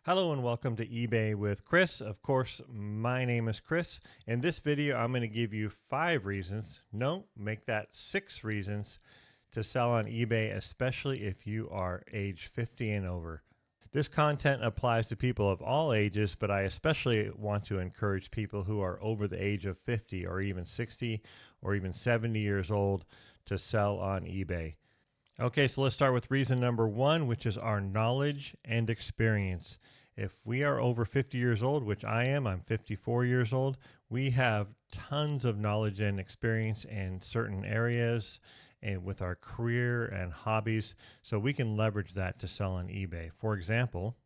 Hello and welcome to eBay with Chris. Of course, my name is Chris. In this video, I'm going to give you 5 reasons, no, make that 6 reasons to sell on eBay, especially if you are age 50 and over. This content applies to people of all ages, but I especially want to encourage people who are over the age of 50 or even 60 or even 70 years old to sell on eBay. Okay, so let's start with reason number 1, which is our knowledge and experience. If we are over 50 years old, which I am, I'm 54 years old, we have tons of knowledge and experience in certain areas and with our career and hobbies, so we can leverage that to sell on eBay. For example,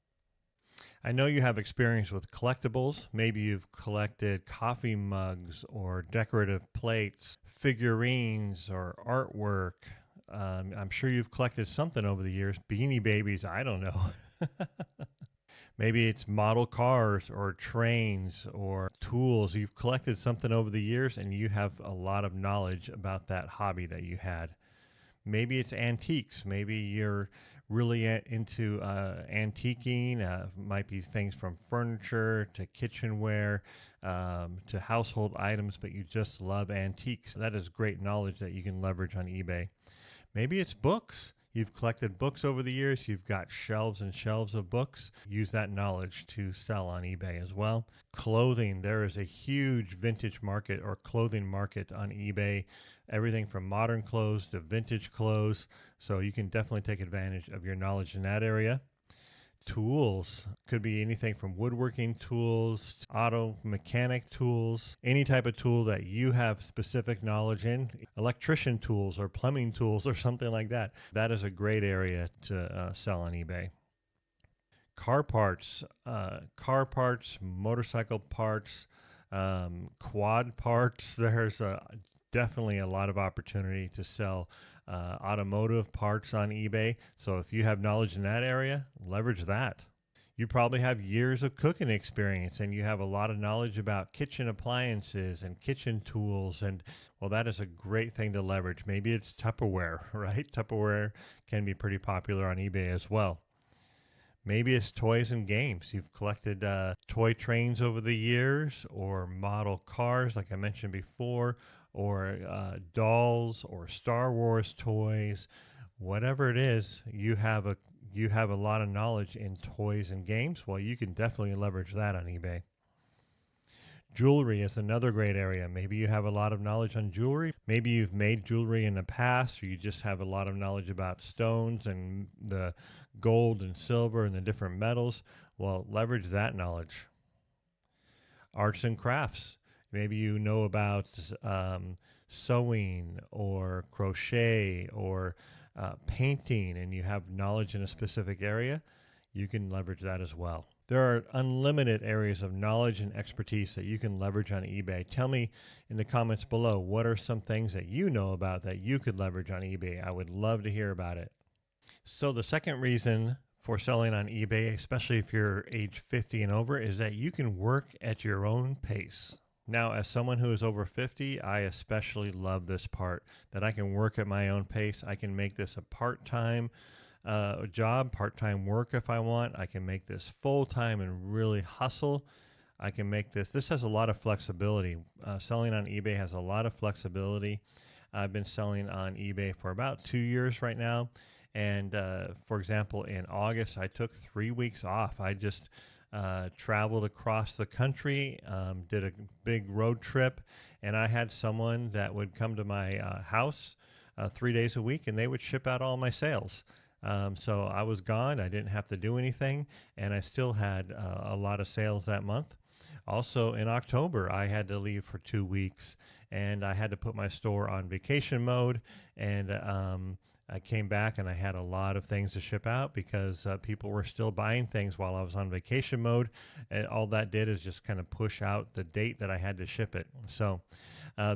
I know you have experience with collectibles. Maybe you've collected coffee mugs or decorative plates, figurines, or artwork. I'm sure you've collected something over the years. Beanie Babies, I don't know. Maybe it's model cars or trains or tools. You've collected something over the years and you have a lot of knowledge about that hobby that you had. Maybe it's antiques. Maybe you're really into antiquing. Might be things from furniture to kitchenware to household items, but you just love antiques. That is great knowledge that you can leverage on eBay. Maybe it's books. You've collected books over the years. You've got shelves and shelves of books. Use that knowledge to sell on eBay as well. Clothing. There is a huge vintage market or clothing market on eBay. Everything from modern clothes to vintage clothes. So you can definitely take advantage of your knowledge in that area. Tools. Could be anything from woodworking tools, auto mechanic tools, any type of tool that you have specific knowledge in, electrician tools or plumbing tools or something like that. That is a great area to sell on eBay. Car parts, motorcycle parts, quad parts. There's definitely a lot of opportunity to sell automotive parts on eBay. So if you have knowledge in that area, leverage that. You probably have years of cooking experience and you have a lot of knowledge about kitchen appliances and kitchen tools. And well, that is a great thing to leverage. Maybe it's Tupperware, right? Tupperware can be pretty popular on eBay as well. Maybe it's toys and games. You've collected toy trains over the years or model cars, like I mentioned before, or dolls or Star Wars toys. Whatever it is, you have a lot of knowledge in toys and games. Well, you can definitely leverage that on eBay. Jewelry is another great area. Maybe you have a lot of knowledge on jewelry. Maybe you've made jewelry in the past, or you just have a lot of knowledge about stones and the gold and silver and the different metals. Well, leverage that knowledge. Arts and crafts. Maybe you know about sewing or crochet or painting, and you have knowledge in a specific area. You can leverage that as well. There are unlimited areas of knowledge and expertise that you can leverage on eBay. Tell me in the comments below, what are some things that you know about that you could leverage on eBay? I would love to hear about it. So the second reason for selling on eBay, especially if you're age 50 and over, is that you can work at your own pace. Now, as someone who is over 50, I especially love this part, that I can work at my own pace. I can make this a part-time job, part-time work if I want. I can make this full-time and really hustle. I can make this has a lot of flexibility. Selling on eBay has a lot of flexibility. I've been selling on eBay for about 2 years right now. And for example, in August, I took 3 weeks off. I just traveled across the country, did a big road trip, and I had someone that would come to my house 3 days a week, and they would ship out all my sales. So I was gone. I didn't have to do anything, and I still had a lot of sales that month. Also in October, I had to leave for 2 weeks, and I had to put my store on vacation mode, and I came back and I had a lot of things to ship out because people were still buying things while I was on vacation mode. And all that did is just kind of push out the date that I had to ship it. So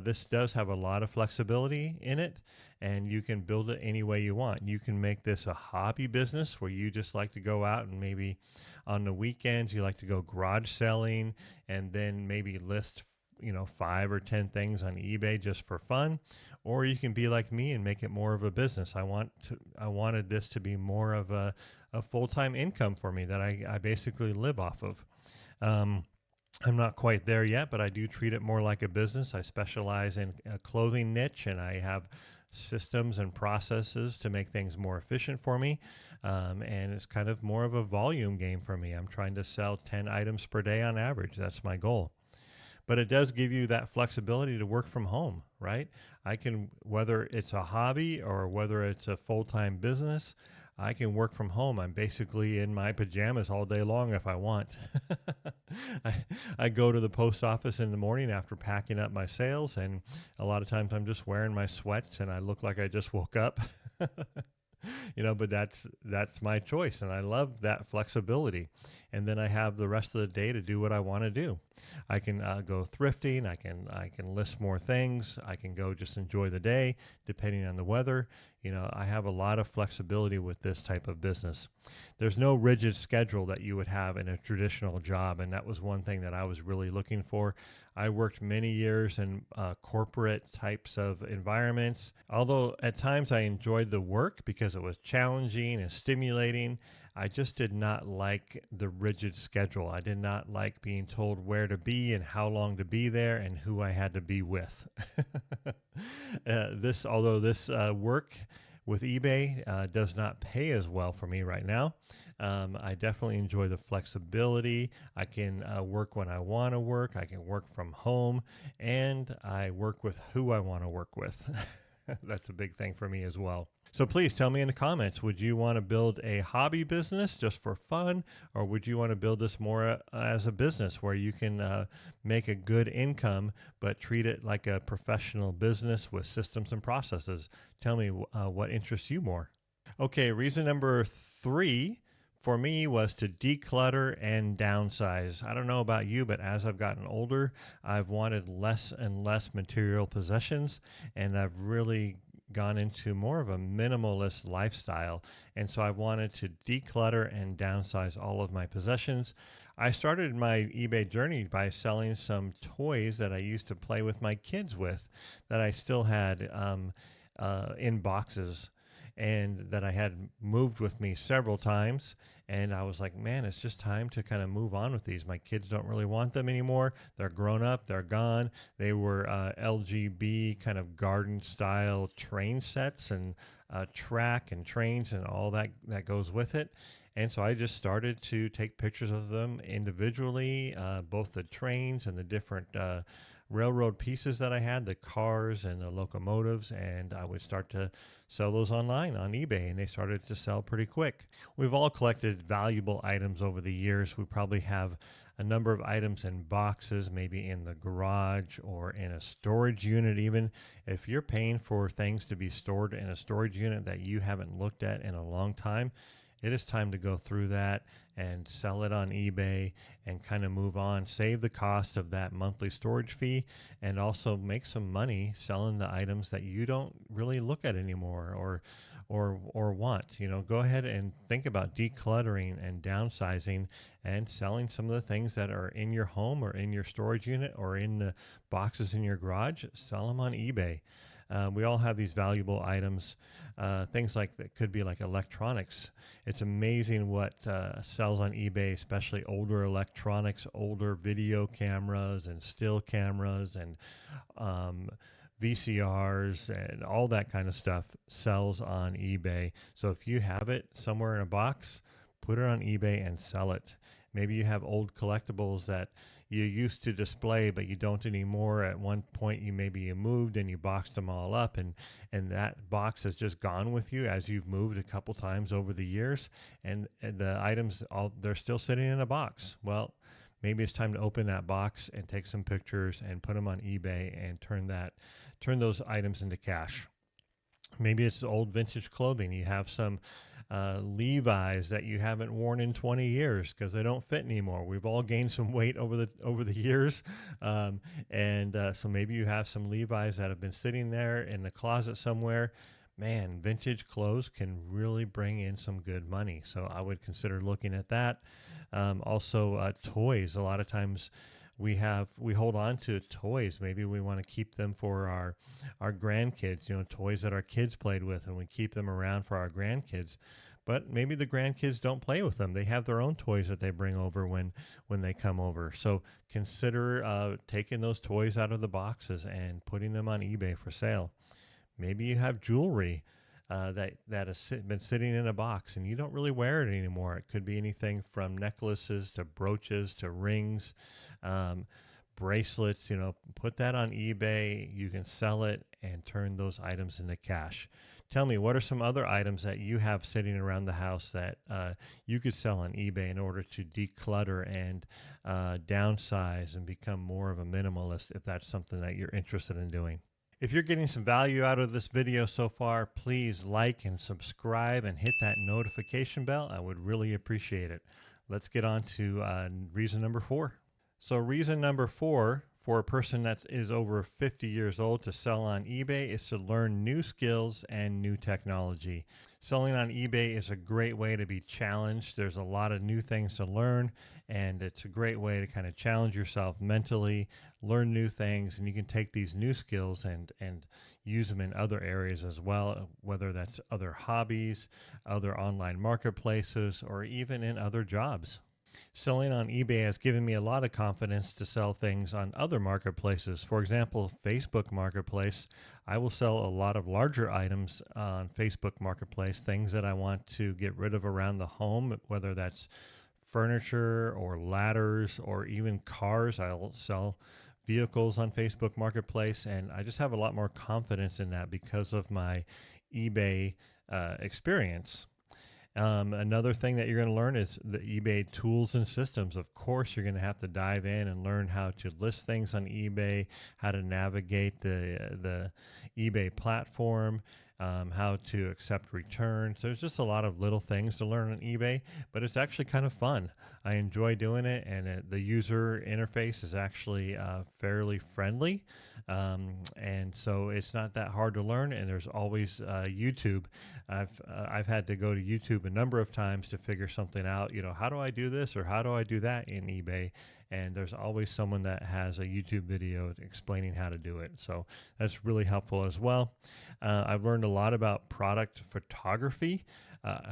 this does have a lot of flexibility in it, and you can build it any way you want. You can make this a hobby business where you just like to go out and maybe on the weekends you like to go garage selling and then maybe list 5 or 10 things on eBay just for fun, or you can be like me and make it more of a business. I wanted this to be more of a a full-time income for me that I basically live off of. Um, I'm not quite there yet, but I do treat it more like a business. I specialize in a clothing niche, and I have systems and processes to make things more efficient for me. And it's kind of more of a volume game for me. I'm trying to sell 10 items per day on average. That's my goal. But it does give you that flexibility to work from home, right? I can, whether it's a hobby or whether it's a full-time business, I can work from home. I'm basically in my pajamas all day long if I want. I, I go to the post office in the morning after packing up my sales, and a lot of times I'm just wearing my sweats and I look like I just woke up. But that's my choice, and I love that flexibility. And then I have the rest of the day to do what I want to do. I can go thrifting. I can list more things. I can go just enjoy the day, depending on the weather. I have a lot of flexibility with this type of business. There's no rigid schedule that you would have in a traditional job, and that was one thing that I was really looking for. I worked many years in corporate types of environments. Although at times I enjoyed the work because it was challenging and stimulating, I just did not like the rigid schedule. I did not like being told where to be and how long to be there and who I had to be with. Although this work with eBay does not pay as well for me right now. I definitely enjoy the flexibility. I can work when I want to work. I can work from home, and I work with who I want to work with. That's a big thing for me as well. So please tell me in the comments, would you want to build a hobby business just for fun, or would you want to build this more as a business where you can make a good income but treat it like a professional business with systems and processes? Tell me what interests you more. Okay, reason number 3 for me was to declutter and downsize. I don't know about you, but as I've gotten older, I've wanted less and less material possessions, and I've really gone into more of a minimalist lifestyle. And so I've wanted to declutter and downsize all of my possessions. I started my eBay journey by selling some toys that I used to play with my kids with that I still had in boxes, and that I had moved with me several times. And I was like, man, it's just time to kind of move on with these. My kids don't really want them anymore. They're grown up. They're gone. They were LGB kind of garden style train sets and track and trains and all that goes with it. And so I just started to take pictures of them individually, both the trains and the different railroad pieces that I had, the cars and the locomotives, and I would start to sell those online on eBay, and they started to sell pretty quick. We've all collected valuable items over the years. We probably have a number of items in boxes, maybe in the garage or in a storage unit even. If you're paying for things to be stored in a storage unit that you haven't looked at in a long time, it is time to go through that and sell it on eBay and kind of move on, save the cost of that monthly storage fee, and also make some money selling the items that you don't really look at anymore or want. Go ahead and think about decluttering and downsizing and selling some of the things that are in your home or in your storage unit or in the boxes in your garage. Sell them on eBay. We all have these valuable items, things like that could be like electronics. It's amazing what sells on eBay, especially older electronics, older video cameras and still cameras and VCRs and all that kind of stuff sells on eBay. So if you have it somewhere in a box, put it on eBay and sell it. Maybe you have old collectibles that you used to display, but you don't anymore. At one point, you moved and you boxed them all up, and that box has just gone with you as you've moved a couple times over the years, and the items, they're still sitting in a box. Well, maybe it's time to open that box and take some pictures and put them on eBay and turn those items into cash. Maybe it's old vintage clothing. You have some Levi's that you haven't worn in 20 years because they don't fit anymore. We've all gained some weight over the years, so maybe you have some Levi's that have been sitting there in the closet somewhere. Man, vintage clothes can really bring in some good money, so I would consider looking at that. Also, toys. A lot of times we hold on to toys. Maybe we want to keep them for our grandkids, toys that our kids played with, and we keep them around for our grandkids. but maybe the grandkids don't play with them. They have their own toys that they bring over when they come over. So consider taking those toys out of the boxes and putting them on eBay for sale. Maybe you have jewelry that has been sitting in a box and you don't really wear it anymore. It could be anything from necklaces to brooches to rings, bracelets. Put that on eBay. You can sell it and turn those items into cash. Tell me, what are some other items that you have sitting around the house that you could sell on eBay in order to declutter and downsize and become more of a minimalist, if that's something that you're interested in doing? If you're getting some value out of this video so far, please like and subscribe and hit that notification bell. I would really appreciate it. Let's get on to reason number 4. So reason number 4 for a person that is over 50 years old to sell on eBay is to learn new skills and new technology. Selling on eBay is a great way to be challenged. There's a lot of new things to learn, and it's a great way to kind of challenge yourself mentally, learn new things, and you can take these new skills and use them in other areas as well, whether that's other hobbies, other online marketplaces, or even in other jobs. Selling on eBay has given me a lot of confidence to sell things on other marketplaces. For example, Facebook Marketplace. I will sell a lot of larger items on Facebook Marketplace, things that I want to get rid of around the home, whether that's furniture or ladders or even cars. I'll sell vehicles on Facebook Marketplace, and I just have a lot more confidence in that because of my eBay experience. Another thing that you're going to learn is the eBay tools and systems. Of course, you're going to have to dive in and learn how to list things on eBay, how to navigate the eBay platform, how to accept returns. There's just a lot of little things to learn on eBay, but it's actually kind of fun. I enjoy doing it, and the user interface is actually fairly friendly. And so it's not that hard to learn, and there's always YouTube. I've had to go to YouTube a number of times to figure something out. How do I do this or how do I do that in eBay? And there's always someone that has a YouTube video explaining how to do it. So that's really helpful as well. I've learned a lot about product photography.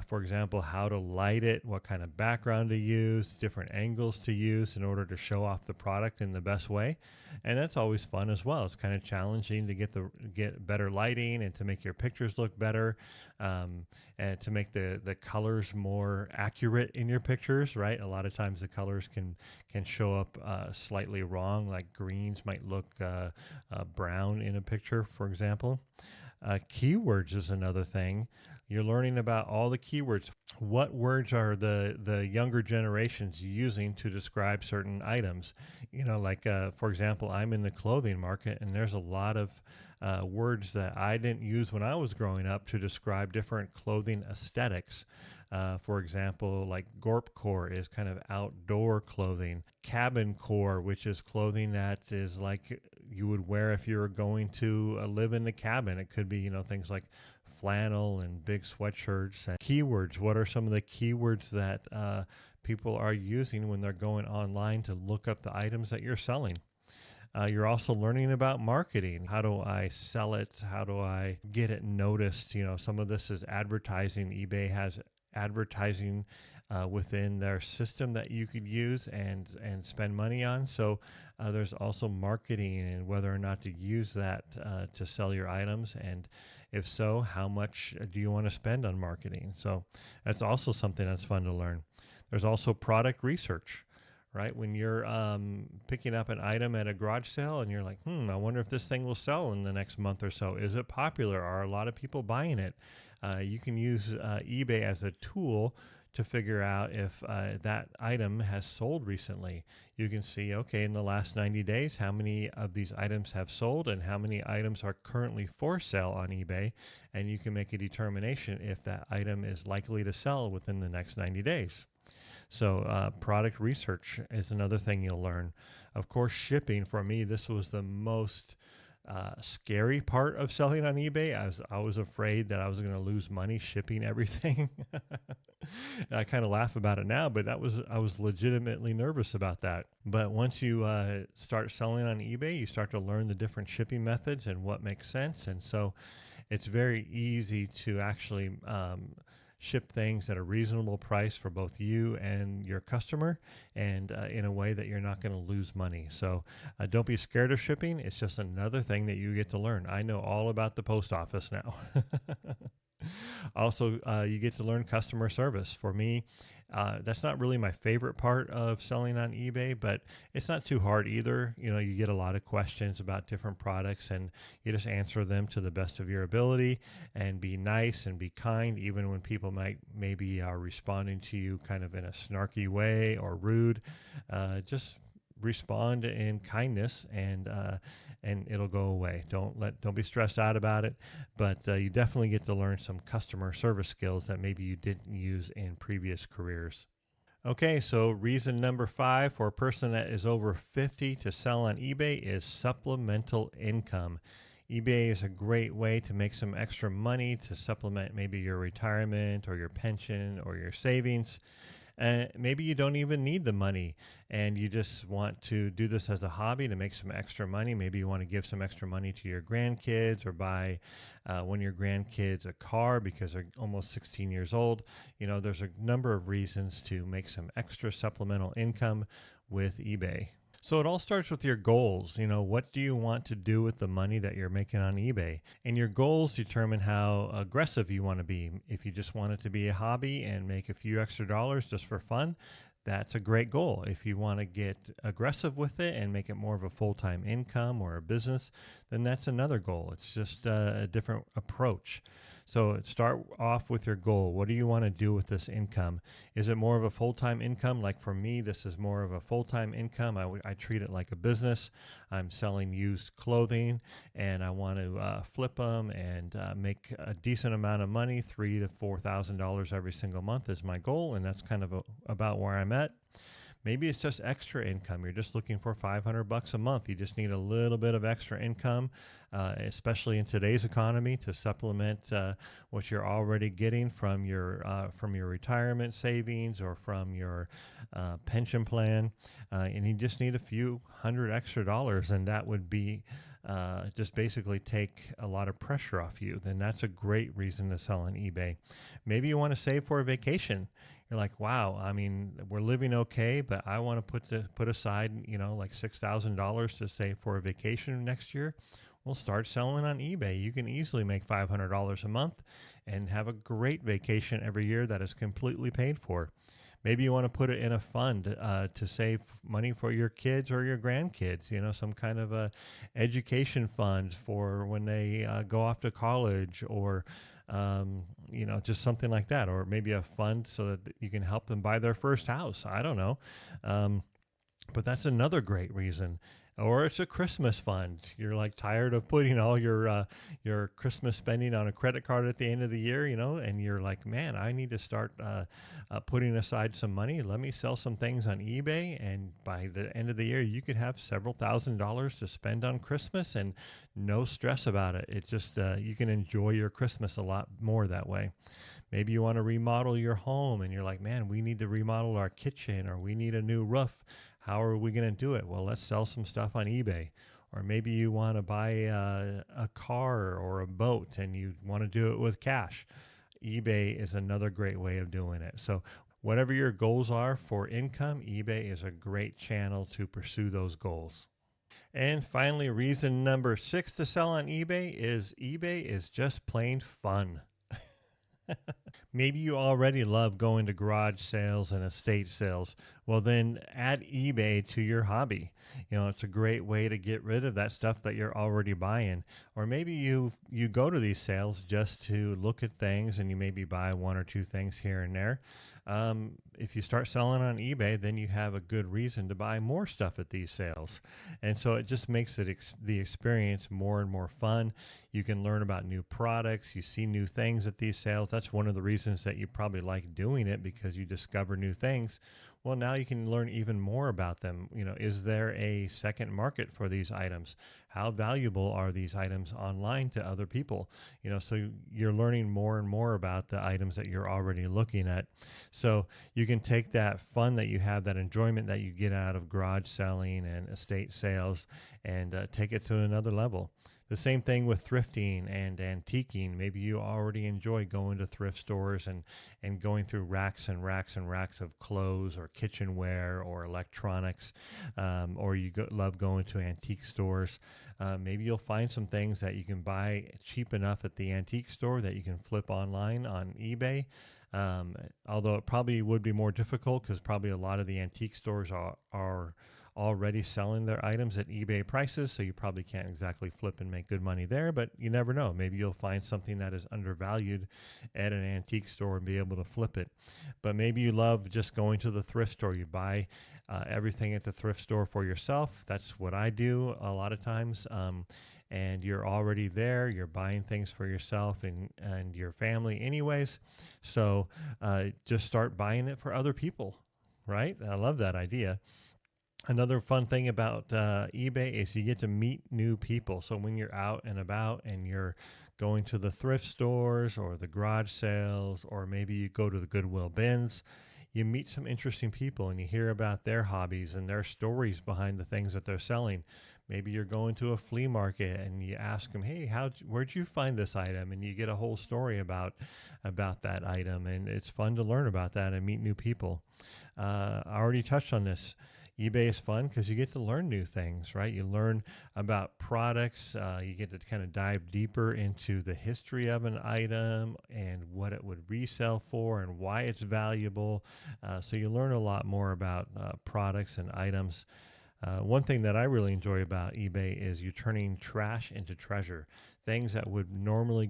For example, how to light it, what kind of background to use, different angles to use in order to show off the product in the best way. And that's always fun as well. It's kind of challenging to get better lighting and to make your pictures look better, and to make the colors more accurate in your pictures, right? A lot of times the colors can show up slightly wrong, like greens might look brown in a picture, for example. Keywords is another thing. You're learning about all the keywords. What words are the younger generations using to describe certain items? For example, I'm in the clothing market, and there's a lot of words that I didn't use when I was growing up to describe different clothing aesthetics. For example, like gorpcore is kind of outdoor clothing. Cabin core, which is clothing that is like you would wear if you were going to live in the cabin. It could be, things like flannel and big sweatshirts. And keywords, what are some of the keywords that people are using when they're going online to look up the items that you're selling? You're also learning about marketing. How do I sell it? How do I get it noticed? Some of this is advertising. eBay has advertising within their system that you could use and spend money on. So there's also marketing and whether or not to use that to sell your items. And if so, how much do you want to spend on marketing? So that's also something that's fun to learn. There's also product research, right? When you're picking up an item at a garage sale and you're like, I wonder if this thing will sell in the next month or so. Is it popular? Are a lot of people buying it? You can use eBay as a tool to figure out if that item has sold recently. You can see, okay, in the last 90 days, how many of these items have sold and how many items are currently for sale on eBay. And you can make a determination if that item is likely to sell within the next 90 days. So product research is another thing you'll learn. Of course, shipping, for me, this was the most scary part of selling on eBay. I was afraid that I was going to lose money shipping everything. I kind of laugh about it now, but I was legitimately nervous about that. But once you start selling on eBay, you start to learn the different shipping methods and what makes sense. And so it's very easy to actually ship things at a reasonable price for both you and your customer, and in a way that you're not going to lose money. So don't be scared of shipping. It's just another thing that you get to learn. I know all about the post office now. Also, you get to learn customer service. For me, that's not really my favorite part of selling on eBay, but it's not too hard either. You know, you get a lot of questions about different products, and you just answer them to the best of your ability, and be nice and be kind, even when people maybe are responding to you kind of in a snarky way or rude. Just respond in kindness, and it'll go away. Don't be stressed out about it, but you definitely get to learn some customer service skills that maybe you didn't use in previous careers. Okay, so reason number 5 for a person that is over 50 to sell on eBay is supplemental income. eBay is a great way to make some extra money to supplement maybe your retirement or your pension or your savings. Maybe you don't even need the money and you just want to do this as a hobby to make some extra money. Maybe you want to give some extra money to your grandkids, or buy one of your grandkids a car because they're almost 16 years old. You know, there's a number of reasons to make some extra supplemental income with eBay. So it all starts with your goals. You know, what do you want to do with the money that you're making on eBay? And your goals determine how aggressive you want to be. If you just want it to be a hobby and make a few extra dollars just for fun, that's a great goal. If you want to get aggressive with it and make it more of a full-time income or a business, then that's another goal. It's just a different approach. So start off with your goal. What do you want to do with this income? Is it more of a full-time income? Like for me, this is more of a full-time income. I treat it like a business. I'm selling used clothing, and I want to flip them and make a decent amount of money. $3,000 to $4,000 every single month is my goal, and that's kind of about where I'm at. Maybe it's just extra income. You're just looking for $500 a month. You just need a little bit of extra income, especially in today's economy, to supplement what you're already getting from your retirement savings or from your pension plan. And you just need a few hundred extra dollars, and that would be just basically take a lot of pressure off you. Then that's a great reason to sell on eBay. Maybe you want to save for a vacation. You're like, wow, I mean, we're living okay, but I want to put aside, like $6,000 to save for a vacation next year. We'll start selling on eBay. You can easily make $500 a month and have a great vacation every year that is completely paid for. Maybe you want to put it in a fund to save money for your kids or your grandkids, some kind of a education fund for when they go off to college, or just something like that, or maybe a fund so that you can help them buy their first house. I don't know. But that's another great reason. Or it's a Christmas fund. You're like tired of putting all your Christmas spending on a credit card at the end of the year, and you're like, man, I need to start putting aside some money. Let me sell some things on eBay, and by the end of the year, you could have several $1,000s to spend on Christmas and no stress about it. It's just you can enjoy your Christmas a lot more that way. Maybe you want to remodel your home, and you're like, man, we need to remodel our kitchen, or we need a new roof. How are we going to do it? Well, let's sell some stuff on eBay. Or maybe you want to buy a car or a boat, and you want to do it with cash. eBay is another great way of doing it. So whatever your goals are for income, eBay is a great channel to pursue those goals. And finally, reason number 6 to sell on eBay is just plain fun. Maybe you already love going to garage sales and estate sales. Well, then add eBay to your hobby. It's a great way to get rid of that stuff that you're already buying. Or maybe you go to these sales just to look at things, and you maybe buy one or two things here and there. If you start selling on eBay, then you have a good reason to buy more stuff at these sales. And so it just makes the experience more and more fun. You can learn about new products. You see new things at these sales. That's one of the reasons that you probably like doing it, because you discover new things. Well, now you can learn even more about them. Is there a second market for these items? How valuable are these items online to other people? So you're learning more and more about the items that you're already looking at. So you can take that fun that you have, that enjoyment that you get out of garage selling and estate sales, and take it to another level. The same thing with thrifting and antiquing. Maybe you already enjoy going to thrift stores and going through racks and racks and racks of clothes or kitchenware or electronics, or love going to antique stores. Maybe you'll find some things that you can buy cheap enough at the antique store that you can flip online on eBay. Although it probably would be more difficult because probably a lot of the antique stores are already selling their items at eBay prices, so you probably can't exactly flip and make good money there, but you never know. Maybe you'll find something that is undervalued at an antique store and be able to flip it. But maybe you love just going to the thrift store. You buy everything at the thrift store for yourself. That's what I do a lot of times. And you're already there. You're buying things for yourself and your family anyways. So just start buying it for other people, right? I love that idea. Another fun thing about eBay is you get to meet new people. So when you're out and about and you're going to the thrift stores or the garage sales, or maybe you go to the Goodwill bins, you meet some interesting people and you hear about their hobbies and their stories behind the things that they're selling. Maybe you're going to a flea market and you ask them, "Hey, where'd you find this item?" And you get a whole story about that item, and it's fun to learn about that and meet new people. I already touched on this. eBay is fun because you get to learn new things, right? You learn about products. You get to kind of dive deeper into the history of an item and what it would resell for and why it's valuable. So you learn a lot more about products and items. One thing that I really enjoy about eBay is you turning trash into treasure. Things that would normally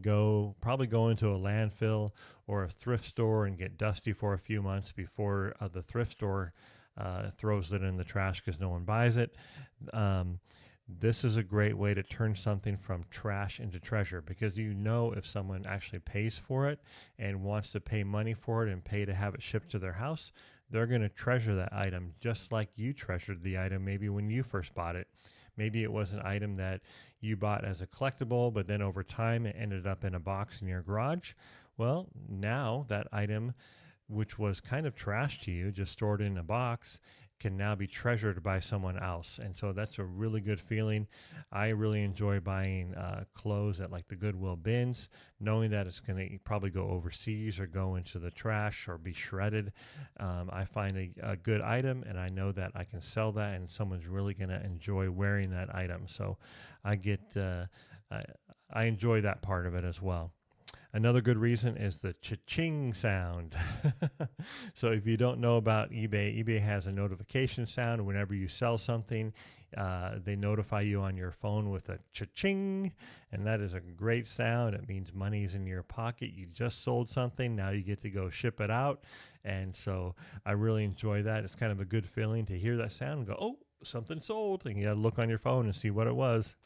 probably go into a landfill or a thrift store and get dusty for a few months before the thrift store throws it in the trash because no one buys it. This is a great way to turn something from trash into treasure, because you know if someone actually pays for it and wants to pay money for it and pay to have it shipped to their house, they're going to treasure that item just like you treasured the item maybe when you first bought it. Maybe it was an item that you bought as a collectible, but then over time it ended up in a box in your garage. Well, now that item, which was kind of trash to you, just stored in a box, can now be treasured by someone else. And so that's a really good feeling. I really enjoy buying clothes at like the Goodwill bins, knowing that it's going to probably go overseas or go into the trash or be shredded. I find a good item and I know that I can sell that and someone's really going to enjoy wearing that item. So I enjoy that part of it as well. Another good reason is the cha-ching sound. So if you don't know about eBay, eBay has a notification sound. Whenever you sell something, they notify you on your phone with a cha-ching, and that is a great sound. It means money's in your pocket. You just sold something. Now you get to go ship it out. And so I really enjoy that. It's kind of a good feeling to hear that sound and go, oh, something sold. And you got to look on your phone and see what it was.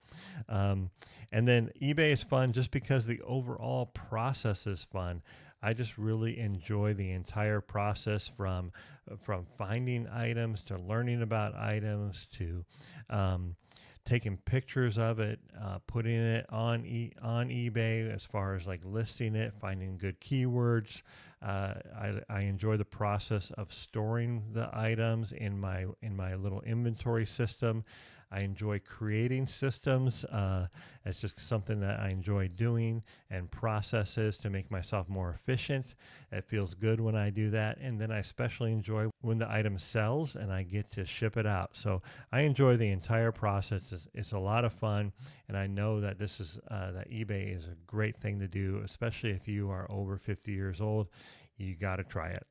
And then eBay is fun just because the overall process is fun. I just really enjoy the entire process from finding items to learning about items to taking pictures of it, putting it on eBay as far as like listing it, finding good keywords. I enjoy the process of storing the items in my little inventory system. I enjoy creating systems. It's just something that I enjoy doing, and processes to make myself more efficient. It feels good when I do that. And then I especially enjoy when the item sells and I get to ship it out. So I enjoy the entire process. It's a lot of fun. And I know that that eBay is a great thing to do, especially if you are over 50 years old. You got to try it.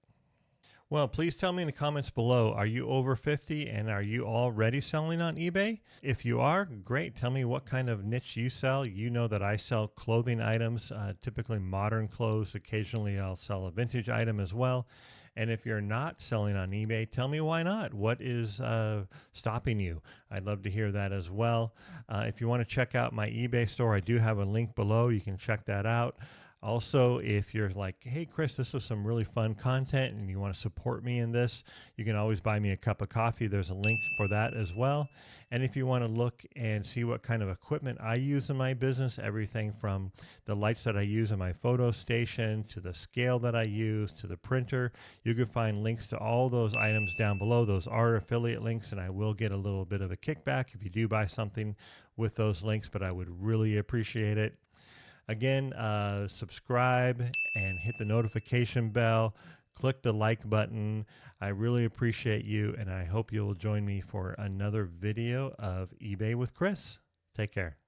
Well, please tell me in the comments below, are you over 50 and are you already selling on eBay? If you are, great. Tell me what kind of niche you sell. You know that I sell clothing items, typically modern clothes. Occasionally I'll sell a vintage item as well. And if you're not selling on eBay, tell me why not. What is stopping you? I'd love to hear that as well. If you want to check out my eBay store, I do have a link below. You can check that out. Also, if you're like, hey, Chris, this is some really fun content and you want to support me in this, you can always buy me a cup of coffee. There's a link for that as well. And if you want to look and see what kind of equipment I use in my business, everything from the lights that I use in my photo station to the scale that I use to the printer, you can find links to all those items down below. Those are affiliate links, and I will get a little bit of a kickback if you do buy something with those links, but I would really appreciate it. Again, subscribe and hit the notification bell. Click the like button. I really appreciate you, and I hope you'll join me for another video of eBay with Chris. Take care.